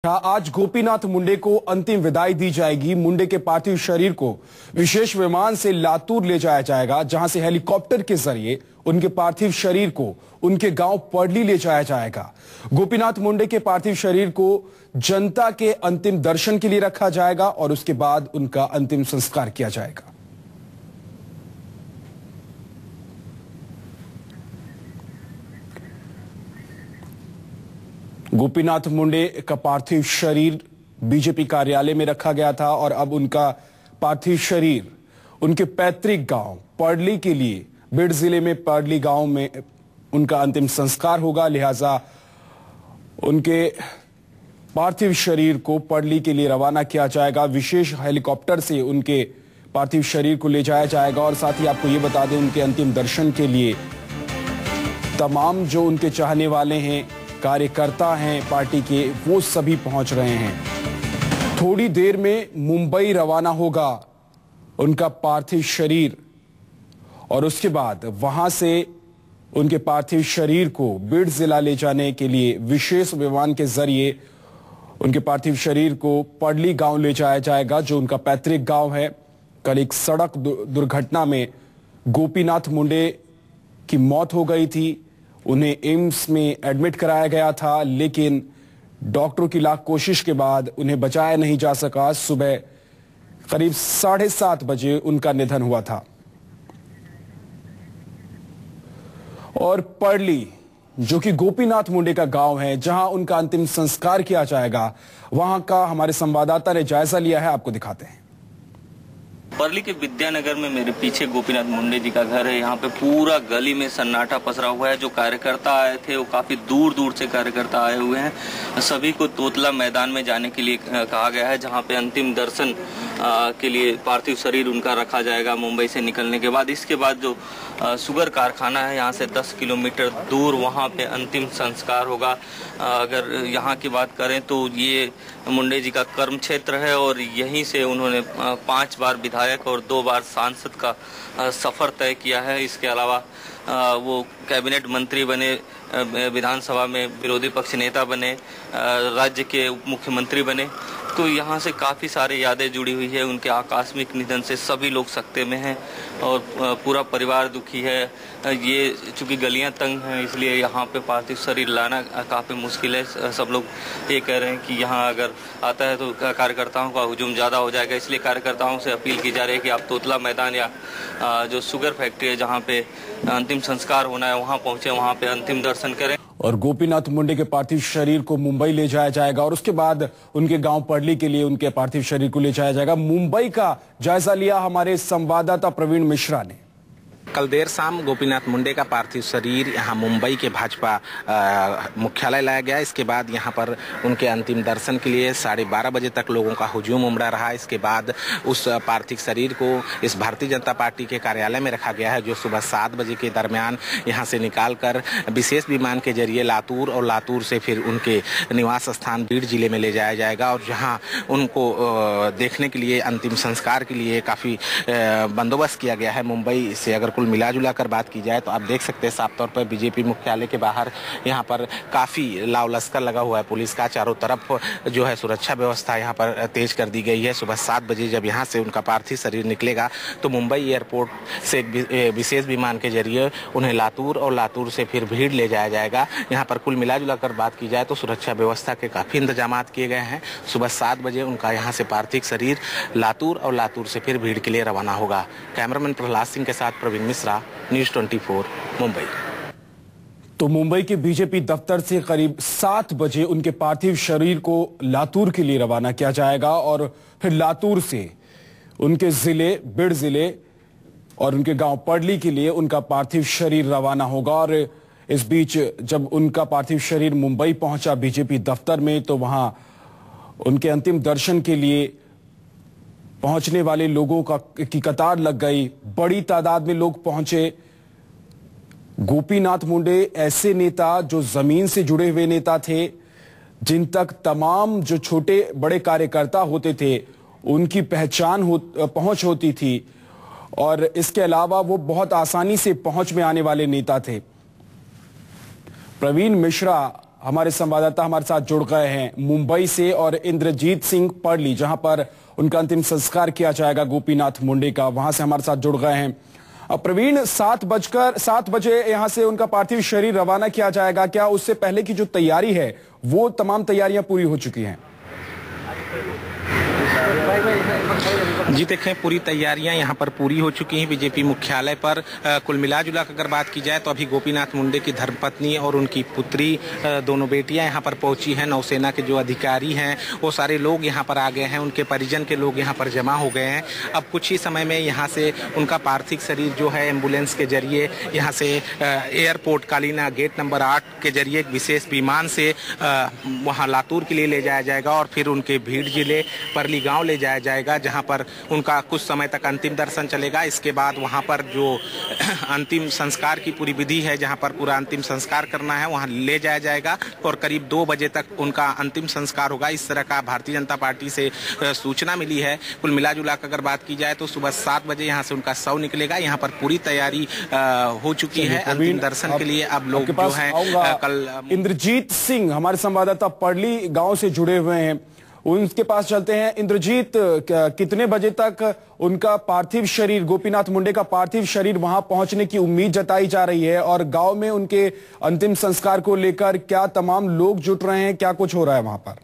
आज गोपीनाथ मुंडे को अंतिम विदाई दी जाएगी। मुंडे के पार्थिव शरीर को विशेष विमान से लातूर ले जाया जाएगा, जहां से हेलीकॉप्टर के जरिए उनके पार्थिव शरीर को उनके गांव पडली ले जाया जाएगा। गोपीनाथ मुंडे के पार्थिव शरीर को जनता के अंतिम दर्शन के लिए रखा जाएगा और उसके बाद उनका अंतिम संस्कार किया जाएगा। गोपीनाथ मुंडे का पार्थिव शरीर बीजेपी कार्यालय में रखा गया था और अब उनका पार्थिव शरीर उनके पैतृक गांव पडली के लिए बीड जिले में पडली गांव में उनका अंतिम संस्कार होगा। लिहाजा उनके पार्थिव शरीर को पडली के लिए रवाना किया जाएगा। विशेष हेलीकॉप्टर से उनके पार्थिव शरीर को ले जाया जाएगा और साथ ही आपको ये बता दें, उनके अंतिम दर्शन के लिए तमाम जो उनके चाहने वाले हैं, कार्यकर्ता हैं पार्टी के, वो सभी पहुंच रहे हैं। थोड़ी देर में मुंबई रवाना होगा उनका पार्थिव शरीर और उसके बाद वहां से उनके पार्थिव शरीर को बीड जिला ले जाने के लिए विशेष विमान के जरिए उनके पार्थिव शरीर को पडली गांव ले जाया जाएगा, जो उनका पैतृक गांव है। कल एक सड़क दुर्घटना में गोपीनाथ मुंडे की मौत हो गई थी। उन्हें एम्स में एडमिट कराया गया था, लेकिन डॉक्टरों की लाख कोशिश के बाद उन्हें बचाया नहीं जा सका। सुबह करीब 7:30 बजे उनका निधन हुआ था। और पडली, जो कि गोपीनाथ मुंडे का गांव है, जहां उनका अंतिम संस्कार किया जाएगा, वहां का हमारे संवाददाता ने जायजा लिया है। आपको दिखाते हैं। पडली के विद्यानगर में मेरे पीछे गोपीनाथ मुंडे जी का घर है। यहाँ पे पूरा गली में सन्नाटा पसरा हुआ है। जो कार्यकर्ता आए थे वो काफी दूर दूर से कार्यकर्ता आए हुए हैं। सभी को तोतला मैदान में जाने के लिए कहा गया है, जहाँ पे अंतिम दर्शन के लिए पार्थिव शरीर उनका रखा जाएगा मुंबई से निकलने के बाद। इसके बाद जो शुगर कारखाना है यहाँ से 10 किलोमीटर दूर, वहाँ पे अंतिम संस्कार होगा। अगर यहाँ की बात करें तो ये मुंडे जी का कर्म क्षेत्र है और यहीं से उन्होंने 5 बार विधायक और 2 बार सांसद का सफर तय किया है। इसके अलावा वो कैबिनेट मंत्री बने, विधानसभा में विरोधी पक्ष नेता बने, राज्य के उप मुख्यमंत्री बने। तो यहाँ से काफ़ी सारी यादें जुड़ी हुई है। उनके आकस्मिक निधन से सभी लोग सकते में हैं और पूरा परिवार दुखी है। ये चूँकि गलियाँ तंग हैं, इसलिए यहाँ पे पार्थिव शरीर लाना काफ़ी मुश्किल है। सब लोग ये कह रहे हैं कि यहाँ अगर आता है तो कार्यकर्ताओं का हुजूम ज़्यादा हो जाएगा। इसलिए कार्यकर्ताओं से अपील की जा रही है कि आप तोतला मैदान या जो शुगर फैक्ट्री है जहाँ पे अंतिम संस्कार होना है वहाँ पहुँचे, वहाँ पे अंतिम दर्शन करें। और गोपीनाथ मुंडे के पार्थिव शरीर को मुंबई ले जाया जाएगा और उसके बाद उनके गांव पडली के लिए उनके पार्थिव शरीर को ले जाया जाएगा। मुंबई का जायजा लिया हमारे संवाददाता प्रवीण मिश्रा ने। कल देर शाम गोपीनाथ मुंडे का पार्थिव शरीर यहां मुंबई के भाजपा मुख्यालय लाया गया। इसके बाद यहां पर उनके अंतिम दर्शन के लिए 12:30 बजे तक लोगों का हुजूम उमड़ा रहा। इसके बाद उस पार्थिव शरीर को इस भारतीय जनता पार्टी के कार्यालय में रखा गया है, जो सुबह 7 बजे के दरमियान यहां से निकालकर विशेष विमान के जरिए लातूर और लातूर से फिर उनके निवास स्थान बीड जिले में ले जाया जाएगा। और जहाँ उनको देखने के लिए, अंतिम संस्कार के लिए काफ़ी बंदोबस्त किया गया है। मुंबई से अगर कुल मिला जुला कर बात की जाए तो आप देख सकते हैं साफ तौर पर बीजेपी मुख्यालय के बाहर यहाँ पर काफी लाव लश्कर लगा हुआ है पुलिस का। चारों तरफ जो है सुरक्षा व्यवस्था यहाँ पर तेज कर दी गई है। सुबह 7 बजे जब यहाँ से उनका पार्थिव शरीर निकलेगा तो मुंबई एयरपोर्ट से विशेष विमान के जरिए उन्हें लातूर और लातूर से फिर भीड़ ले जाया जाएगा। यहाँ पर कुल मिला जुला कर बात की जाए तो सुरक्षा व्यवस्था के काफी इंतजाम किए गए हैं। सुबह 7 बजे उनका यहाँ से पार्थिव शरीर लातूर और लातूर से फिर भीड़ के लिए रवाना होगा। कैमरामैन प्रहलाद सिंह के साथ प्रवीण मिश्रा, न्यूज़ 24 मुंबई। तो मुंबई के बीजेपी दफ्तर से करीब 7 बजे उनके पार्थिव शरीर को लातूर के लिए रवाना किया जाएगा और फिर लातूर से उनके जिले बीड जिले और उनके गांव पडली के लिए उनका पार्थिव शरीर रवाना होगा। और इस बीच जब उनका पार्थिव शरीर मुंबई पहुंचा बीजेपी दफ्तर में, तो वहां उनके अंतिम दर्शन के लिए पहुंचने वाले लोगों की कतार लग गई। बड़ी तादाद में लोग पहुंचे। गोपीनाथ मुंडे ऐसे नेता जो जमीन से जुड़े हुए नेता थे, जिन तक तमाम जो छोटे बड़े कार्यकर्ता होते थे उनकी पहुंच होती थी और इसके अलावा वो बहुत आसानी से पहुंच में आने वाले नेता थे। प्रवीण मिश्रा हमारे संवाददाता हमारे साथ जुड़ गए हैं मुंबई से, और इंद्रजीत सिंह पर्ली, जहां पर उनका अंतिम संस्कार किया जाएगा गोपीनाथ मुंडे का, वहां से हमारे साथ जुड़ गए हैं प्रवीण। 7 बजे यहां से उनका पार्थिव शरीर रवाना किया जाएगा। क्या उससे पहले की जो तैयारी है वो तमाम तैयारियां पूरी हो चुकी हैं? जी देखें, पूरी तैयारियां यहां पर पूरी हो चुकी हैं बीजेपी मुख्यालय पर। कुल मिला-जुला कर अगर बात की जाए तो अभी गोपीनाथ मुंडे की धर्मपत्नी और उनकी पुत्री, दोनों बेटियां यहां पर पहुंची हैं। नौसेना के जो अधिकारी हैं वो सारे लोग यहां पर आ गए हैं, उनके परिजन के लोग यहां पर जमा हो गए हैं। अब कुछ ही समय में यहां से उनका पार्थिव शरीर जो है एम्बुलेंस के जरिए यहां से एयरपोर्ट कालीना गेट नंबर 8 के जरिए एक विशेष विमान से वहां लातूर के लिए ले जाया जाएगा और फिर उनके भीड़ जिले परली गांव ले जाया जाएगा, जहां पर उनका कुछ समय तक अंतिम दर्शन चलेगा। इसके बाद वहां पर जो अंतिम संस्कार की पूरी विधि है, जहां पर पूरा अंतिम संस्कार करना है, वहां ले जाया जाएगा और करीब 2 बजे तक उनका अंतिम संस्कार होगा। इस तरह का भारतीय जनता पार्टी से सूचना मिली है। कुल मिला-जुला कर अगर बात की जाए तो सुबह 7 बजे यहां से उनका शव निकलेगा। यहां पर पूरी तैयारी हो चुकी है अंतिम दर्शन के लिए। अब लोग जो है कल इंद्रजीत सिंह हमारे संवाददाता पर्ली गांव से जुड़े हुए हैं, उनके पास चलते हैं। इंद्रजीत, कितने बजे तक उनका पार्थिव शरीर, गोपीनाथ मुंडे का पार्थिव शरीर वहां पहुंचने की उम्मीद जताई जा रही है, और गांव में उनके अंतिम संस्कार को लेकर क्या तमाम लोग जुट रहे हैं, क्या कुछ हो रहा है वहां पर?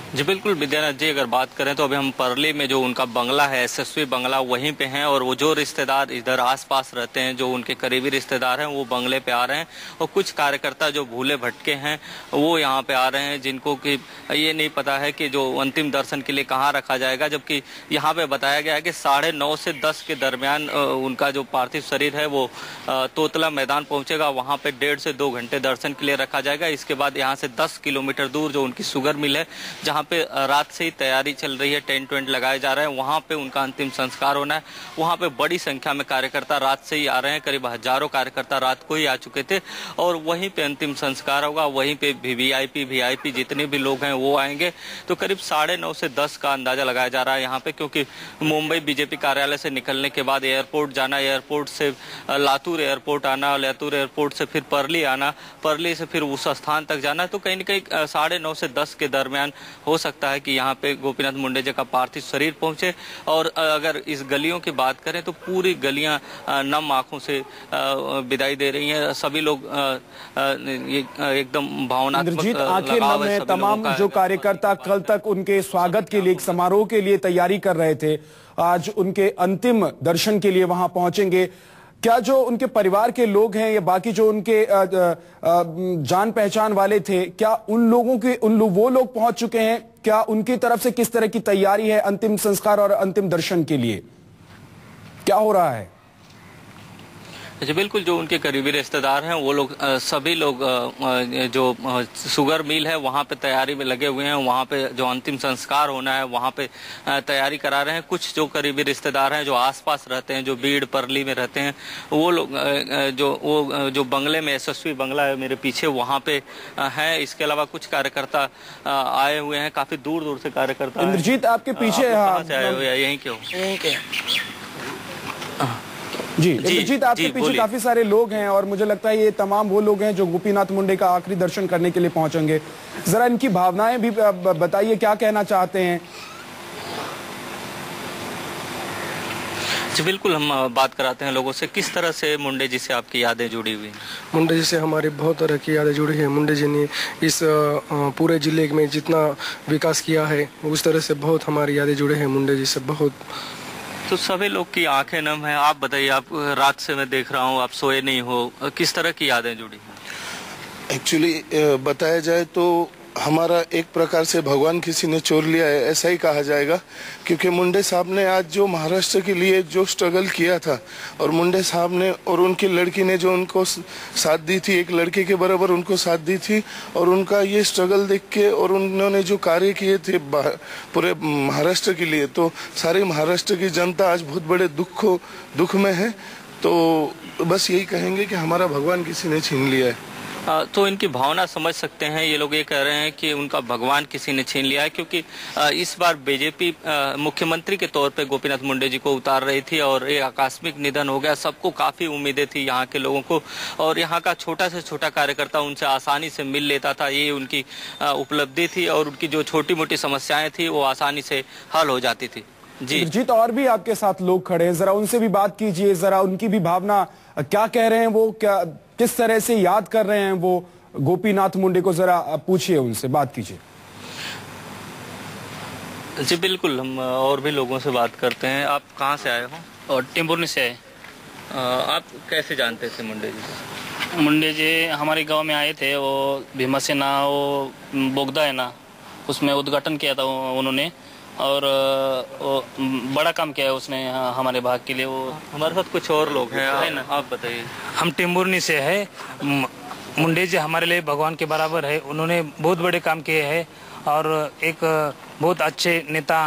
जी बिल्कुल विद्यानाथ जी, अगर बात करें तो अभी हम परली में जो उनका बंगला है, एसएसवी बंगला, वहीं पे हैं, और वो जो रिश्तेदार इधर आसपास रहते हैं, जो उनके करीबी रिश्तेदार हैं, वो बंगले पे आ रहे हैं, और कुछ कार्यकर्ता जो भूले भटके हैं वो यहाँ पे आ रहे हैं, जिनको कि ये नहीं पता है कि जो अंतिम दर्शन के लिए कहाँ रखा जाएगा। जबकि यहाँ पे बताया गया है कि 9:30 से 10 के दरमियान उनका जो पार्थिव शरीर है वो तोतला मैदान पहुंचेगा। वहाँ पे 1.5 से 2 घंटे दर्शन के लिए रखा जाएगा। इसके बाद यहाँ से 10 किलोमीटर दूर जो उनकी शुगर मिल है, जहाँ पे रात से ही तैयारी चल रही है, टेंट वेंट लगाए जा रहे हैं, वहां पे उनका अंतिम संस्कार होना है। वहां पे बड़ी संख्या में कार्यकर्ता रात से ही आ रहे हैं, करीब हजारों कार्यकर्ता रात को ही आ चुके थे, और वहीं पे अंतिम संस्कार होगा। वहीं पे वीआईपी जितने भी लोग हैं वो आएंगे। तो करीब 9:30 से 10 का अंदाजा लगाया जा रहा है यहाँ पे, क्योंकि मुंबई बीजेपी कार्यालय से निकलने के बाद एयरपोर्ट जाना, एयरपोर्ट से लातूर एयरपोर्ट आना, लातूर एयरपोर्ट से फिर परली आना, परली से फिर उस स्थान तक जाना। तो कहीं न कहीं 9:30 से 10 के दरमियान हो सकता है कि यहाँ पे गोपीनाथ मुंडे जी का पार्थिव शरीर पहुंचे। और अगर इस गलियों की बात करें तो पूरी गलियां नम आंखों से विदाई दे रही हैं। सभी लोग एकदम भावनात्मक आंखें नम है। तमाम जो कार्यकर्ता कल तक उनके स्वागत के लिए, एक समारोह के लिए तैयारी कर रहे थे, आज उनके अंतिम दर्शन के लिए वहां पहुंचेंगे। क्या जो उनके परिवार के लोग हैं या बाकी जो उनके जान पहचान वाले थे, क्या उन लोगों के वो लोग पहुंच चुके हैं? क्या उनकी तरफ से किस तरह की तैयारी है अंतिम संस्कार और अंतिम दर्शन के लिए? क्या हो रहा है? जी बिल्कुल, जो उनके करीबी रिश्तेदार हैं वो लोग, सभी लोग जो शुगर मिल है वहाँ पे तैयारी में लगे हुए हैं। वहाँ पे जो अंतिम संस्कार होना है वहाँ पे तैयारी करा रहे हैं। कुछ जो करीबी रिश्तेदार हैं जो आसपास रहते हैं, जो बीड़ परली में रहते हैं, वो लोग जो बंगले में, एसएसवी बंगला है मेरे पीछे, वहाँ पे हैं। इसके अलावा कुछ कार्यकर्ता आए हुए हैं, काफी दूर दूर से कार्यकर्ता। इंद्रजीत, आपके पीछे यहीं क्यों? जी इंद्रजीत, आपके पीछे काफी सारे लोग हैं, और मुझे लगता है ये तमाम वो लोग हैं जो गोपीनाथ मुंडे का आखिरी दर्शन करने के लिए पहुंचेंगे। जरा इनकी भावनाएं भी बताइए, क्या कहना चाहते हैं? जी बिल्कुल, हम बात कराते हैं लोगों से। किस तरह से मुंडे जी से आपकी यादें जुड़ी हुई? मुंडे जी से हमारी बहुत तरह की यादें जुड़ी हैं। मुंडे जी ने इस पूरे जिले में जितना विकास किया है उस तरह से बहुत हमारी यादें जुड़े हैं मुंडे जी से, बहुत। तो सभी लोग की आंखें नम है। आप बताइए, आप रात से मैं देख रहा हूँ आप सोए नहीं हो, किस तरह की यादें जुड़ी हैं? एक्चुअली बताया जाए तो हमारा एक प्रकार से भगवान किसी ने चोर लिया है, ऐसा ही कहा जाएगा, क्योंकि मुंडे साहब ने आज जो महाराष्ट्र के लिए जो स्ट्रगल किया था, और मुंडे साहब ने और उनकी लड़की ने जो उनको साथ दी थी, एक लड़के के बराबर उनको साथ दी थी, और उनका ये स्ट्रगल देख के और उन्होंने जो कार्य किए थे पूरे महाराष्ट्र के लिए, तो सारे महाराष्ट्र की जनता आज बहुत बड़े दुख में है। तो बस यही कहेंगे कि हमारा भगवान किसी ने छीन लिया है। तो इनकी भावना समझ सकते हैं। ये लोग ये कह रहे हैं कि उनका भगवान किसी ने छीन लिया है, क्योंकि इस बार बीजेपी मुख्यमंत्री के तौर पे गोपीनाथ मुंडे जी को उतार रही थी और एक आकस्मिक निधन हो गया। सबको काफ़ी उम्मीदें थी यहाँ के लोगों को, और यहाँ का छोटा से छोटा कार्यकर्ता उनसे आसानी से मिल लेता था। ये उनकी उपलब्धि थी और उनकी जो छोटी मोटी समस्याएं थी वो आसानी से हल हो जाती थी। जी और भी आपके साथ लोग खड़े हैं, जरा उनसे भी बात कीजिए, जरा उनकी भी भावना क्या कह रहे हैं, वो क्या किस तरह से याद कर रहे हैं वो गोपीनाथ मुंडे को, जरा पूछिए, उनसे बात कीजिए। जी बिल्कुल, हम और भी लोगों से बात करते हैं। आप कहाँ से आए हो? और टिम्बुर्नी से आए। आप कैसे जानते थे मुंडे जी को? मुंडे जी हमारे गांव में आए थे, वो भीमासेना वो बोगदा है ना, उसमें उद्घाटन किया था उन्होंने, और वो बड़ा काम किया है उसने हमारे भाग के लिए। वो हमारे साथ कुछ और लोग हैं ना, आप बताइए। हम टिम्बुर्नी से है। मुंडे जी हमारे लिए भगवान के बराबर है, उन्होंने बहुत बड़े काम किए हैं और एक बहुत अच्छे नेता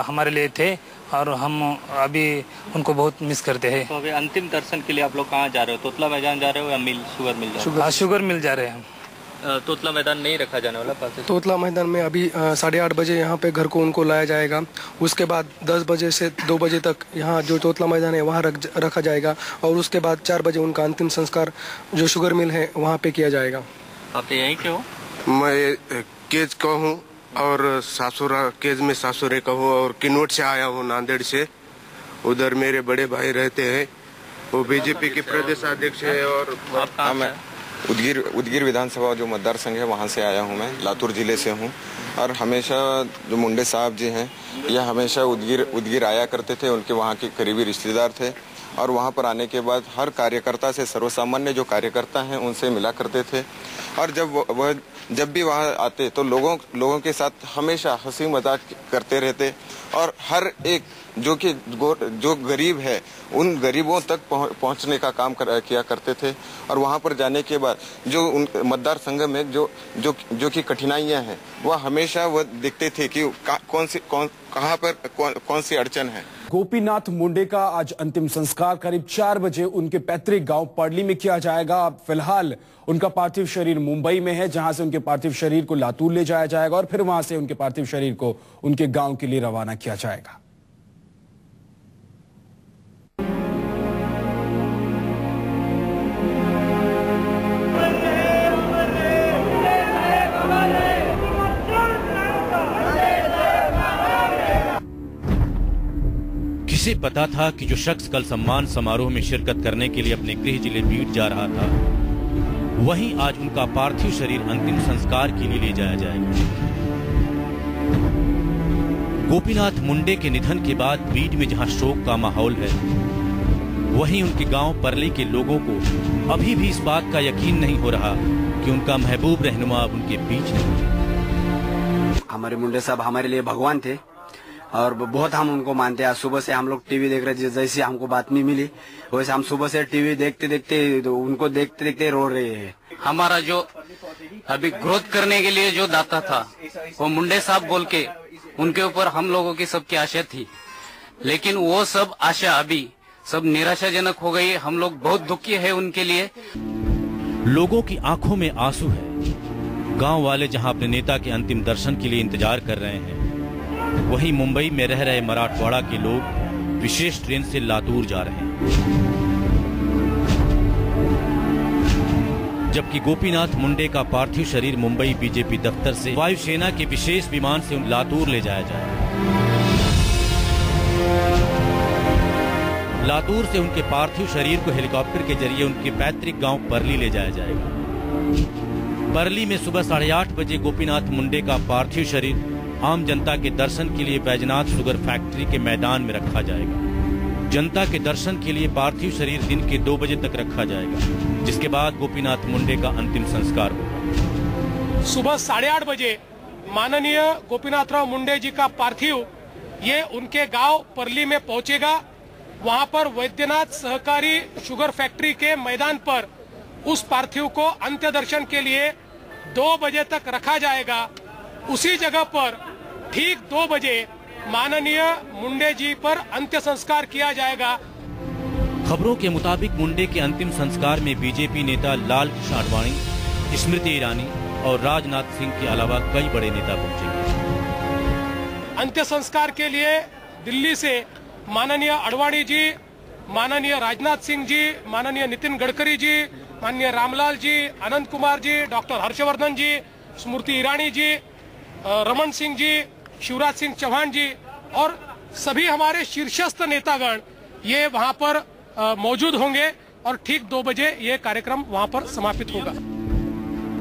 हमारे लिए थे, और हम अभी उनको बहुत मिस करते हैं। तो अभी अंतिम दर्शन के लिए आप लोग कहाँ जा रहे हो? तोतला मैदान जा रहे हो या शुगर मिल जा रहे हो? शुगर मिल जा रहे हैं हम। तोतला मैदान नहीं रखा जाने वाला पास? तोतला मैदान में अभी 8:30 बजे यहाँ पे घर को उनको लाया जाएगा। उसके बाद 10 बजे से 2 बजे तक यहाँ जो तोतला मैदान है वहाँ रखा जाएगा, और उसके बाद 4 बजे उनका अंतिम संस्कार जो शुगर मिल है वहाँ पे किया जाएगा। आप यहीं के हो? मैं केज का हूँ और सासुरा केज में सासुरे का हूँ, और किन्नौर से आया हूँ, नांदेड़ से। उधर मेरे बड़े भाई रहते हैं, वो बीजेपी के प्रदेश अध्यक्ष है। और आप कहाँ से? उदगीर विधानसभा जो मतदार संघ है वहाँ से आया हूँ मैं, लातूर जिले से हूँ। और हमेशा जो मुंडे साहब जी हैं यह हमेशा उदगीर आया करते थे, उनके वहाँ के करीबी रिश्तेदार थे, और वहाँ पर आने के बाद हर कार्यकर्ता से, सर्वसामान्य जो कार्यकर्ता हैं उनसे मिला करते थे। और जब भी वहाँ आते तो लोगों के साथ हमेशा हंसी मजाक करते रहते, और हर एक जो गरीब है उन गरीबों तक पहुंचने का काम किया करते थे। और वहां पर जाने के बाद जो उन मतदार संघ में जो की कठिनाइयां हैं वह हमेशा वह देखते थे कि कहां पर कौन सी अड़चन है। गोपीनाथ मुंडे का आज अंतिम संस्कार करीब 4 बजे उनके पैतृक गांव पर्ली में किया जाएगा। अब फिलहाल उनका पार्थिव शरीर मुंबई में है, जहां से उनके पार्थिव शरीर को लातूर ले जाया जाएगा और फिर वहां से उनके पार्थिव शरीर को उनके गांव के लिए रवाना किया जाएगा। किसे पता था कि जो शख्स कल सम्मान समारोह में शिरकत करने के लिए अपने गृह जिले बीट जा रहा था, वहीं आज उनका पार्थिव शरीर अंतिम संस्कार के लिए ले जाया जाएगा। गोपीनाथ मुंडे के निधन के बाद बीट में जहां शोक का माहौल है, वहीं उनके गांव परली के लोगों को अभी भी इस बात का यकीन नहीं हो रहा कि उनका महबूब रहनुमा अब उनके बीच नहीं। हमारे मुंडे साहब हमारे लिए भगवान थे और बहुत हम उनको मानते हैं। सुबह से हम लोग टीवी देख रहे, जैसे हमको बातमी मिली वैसे हम सुबह से टीवी देखते देखते उनको देखते देखते रो रहे हैं। हमारा जो अभी ग्रोथ करने के लिए जो दाता था वो मुंडे साहब बोल के उनके ऊपर हम लोगों की सबकी आशा थी, लेकिन वो सब आशा अभी सब निराशाजनक हो गई। हम लोग बहुत दुखी है उनके लिए। लोगों की आंखों में आंसू है। गांव वाले जहां अपने नेता के अंतिम दर्शन के लिए इंतजार कर रहे हैं, वहीं मुंबई में रह रहे मराठवाड़ा के लोग विशेष ट्रेन से लातूर जा रहे हैं। जबकि गोपीनाथ मुंडे का पार्थिव शरीर मुंबई बीजेपी दफ्तर से वायुसेना के विशेष विमान से लातूर ले जाया जाएगा। लातूर से उनके पार्थिव शरीर को हेलीकॉप्टर के जरिए उनके पैतृक गांव परली ले जाया जाएगा। परली में सुबह 8:30 बजे गोपीनाथ मुंडे का पार्थिव शरीर आम जनता के दर्शन के लिए बैजनाथ शुगर फैक्ट्री के मैदान में रखा जाएगा। जनता के दर्शन के लिए पार्थिव शरीर दिन के 2 बजे तक रखा जाएगा, जिसके बाद गोपीनाथ मुंडे का अंतिम संस्कार होगा। सुबह 8:30 बजे माननीय गोपीनाथराव मुंडे जी का पार्थिव ये उनके गांव परली में पहुंचेगा। वहां पर वैद्यनाथ सहकारी शुगर फैक्ट्री के मैदान पर उस पार्थिव को अंत्य दर्शन के लिए 2 बजे तक रखा जाएगा। उसी जगह पर ठीक 2 बजे माननीय मुंडे जी पर अंत्य संस्कार किया जाएगा। खबरों के मुताबिक मुंडे के अंतिम संस्कार में बीजेपी नेता लाल कृष्ण आडवाणी, स्मृति ईरानी और राजनाथ सिंह के अलावा कई बड़े नेता पहुंचेंगे। अंत्य संस्कार के लिए दिल्ली से माननीय अडवाणी जी, माननीय राजनाथ सिंह जी, माननीय नितिन गडकरी जी, माननीय रामलाल जी, अनंत कुमार जी, डॉक्टर हर्षवर्धन जी, स्मृति ईरानी जी, रमन सिंह जी, शिवराज सिंह चौहान जी और सभी हमारे शीर्षस्थ नेतागण ये वहां पर मौजूद होंगे और ठीक 2 बजे ये कार्यक्रम वहां पर समापित होगा।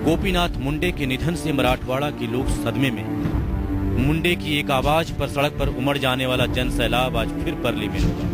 गोपीनाथ मुंडे के निधन से मराठवाड़ा के लोग सदमे में। मुंडे की एक आवाज पर सड़क पर उमड़ जाने वाला जन सैलाब आज फिर परली में होगा।